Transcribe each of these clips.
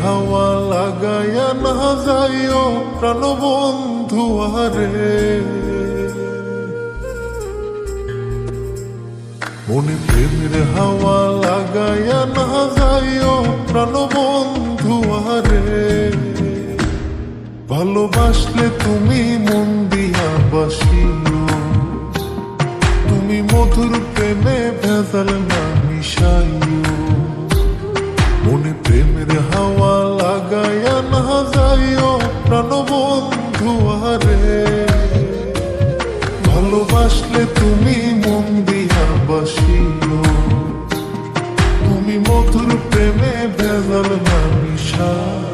হাওয়া লাগাইয়া না যাইও প্রাণবন্ধু আরে, মনে প্রেমের হাওয়া লাগাইয়া না যাইও প্রাণবন্ধু আরে। ভালোবাসলে তুমি মন দিয়া বাসিও, তুমি মধুর প্রেমে ভেজাল না মিশাইও। মনে প্রেমের হাওয়া লাগাইয়া না যাইও প্রাণবন্ধু আরে। ভালোবাসলে তুমি মন দিয়া বাসিও, তুমি মধুর প্রেমে ভেজাল না মিশাইও।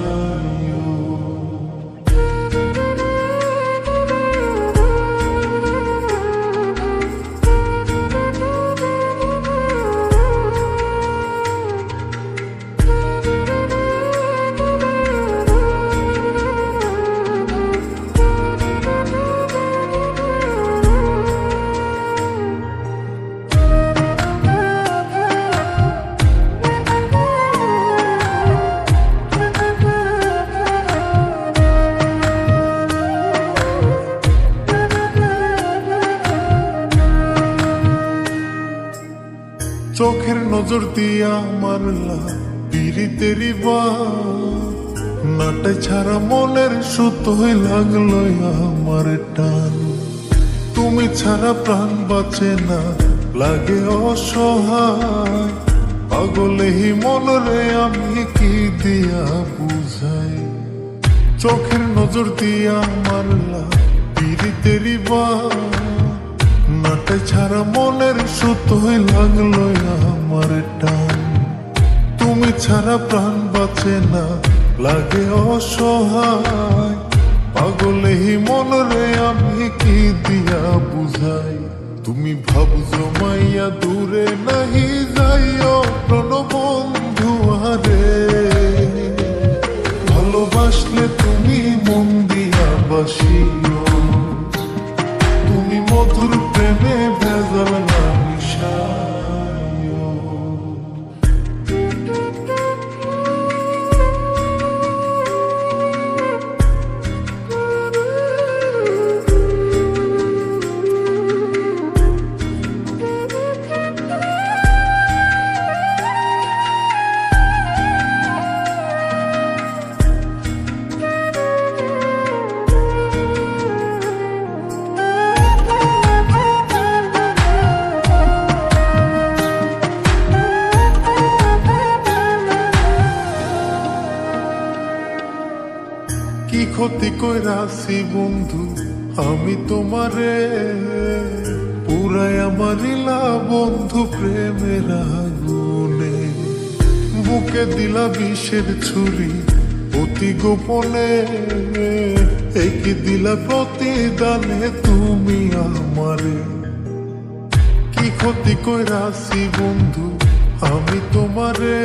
চোখের নজর দিয়া মারলা পিরিতেরি নাটে ছাড়া মনের সুতোই লাগলো আমার টান। তুমি ছাড়া প্রাণ বাঁচে না, লাগে অসহায়। পাগলে হি মনরে আমি কি দিয়া বুঝাই। চোখের নজর দিয়া মারলা পিরিতেরি নাটে ছাড়া মনের সুতোই লাগলো আমার টান। তুমি ছাড়া প্রাণ বাঁচে না, লাগে অসহায়। পাগলে হি মনরে আমি কি দিয়া বুঝাই। তুমি ভাবছো মাইয়া দূরে নাহি যাইও প্রাণবন্ধু আরে। ভালোবাসলে তুমি মন দিয়া বাসিও, তুমি মধুর প্রেমে ভেজাল না মিশাইও। কি ক্ষতি কইরাছি বন্ধু আমি তোমারে, পুরাই আমারিলা বন্ধু প্রেমের আগুনে। বুকে দিলা বিষের ছুরি অতি গোপনে, একি দিলা প্রতিদানে তুমি আমারে। কি ক্ষতি কইরাছি বন্ধু আমি তোমারে,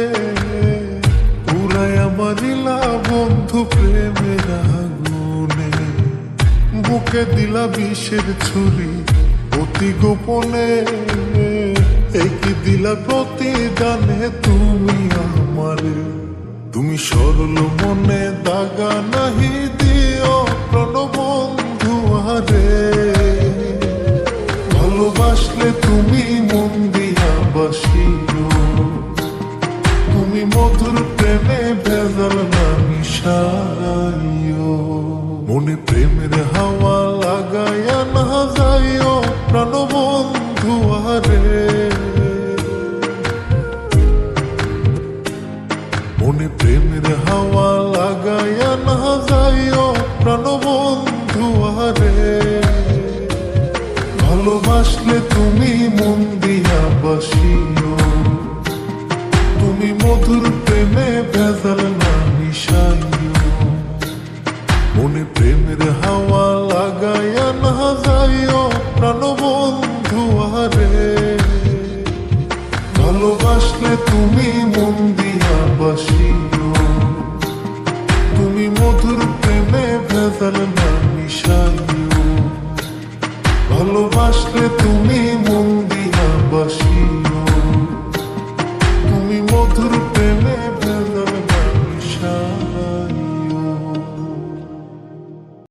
পুরাই আমারিলা বন্ধু প্রেমের আগুনে। বুকে দিলা বিষের ছুরি অতি গোপনে, একি দিলা প্রতিদানে তুমি আমারে। তুমি সরল মনে দাগা নাহি দিও প্রাণবন্ধু আরে। ভালোবাসলে তুমি মন দিয়া বাসিও, তুমি মধুর প্রেমে ভেজাল না মিশাইও। মনে প্রেমের হাওয়া লাগাইয়া না যাইও প্রাণবন্ধু আরে। মনে প্রেমের হাওয়া লাগাইয়া না যাইও প্রাণবন্ধু আরে। ভালোবাসলে তুমি মন দিয়া বাসিও, তুমি মধুর প্রেমে ভেজাল না মিশাইও। মনে প্রেমের হাওয়া লাগাইয়া না যাইও প্রাণবন্ধু আরে। ভালোবাসলে তুমি মন দিয়া বাসিও।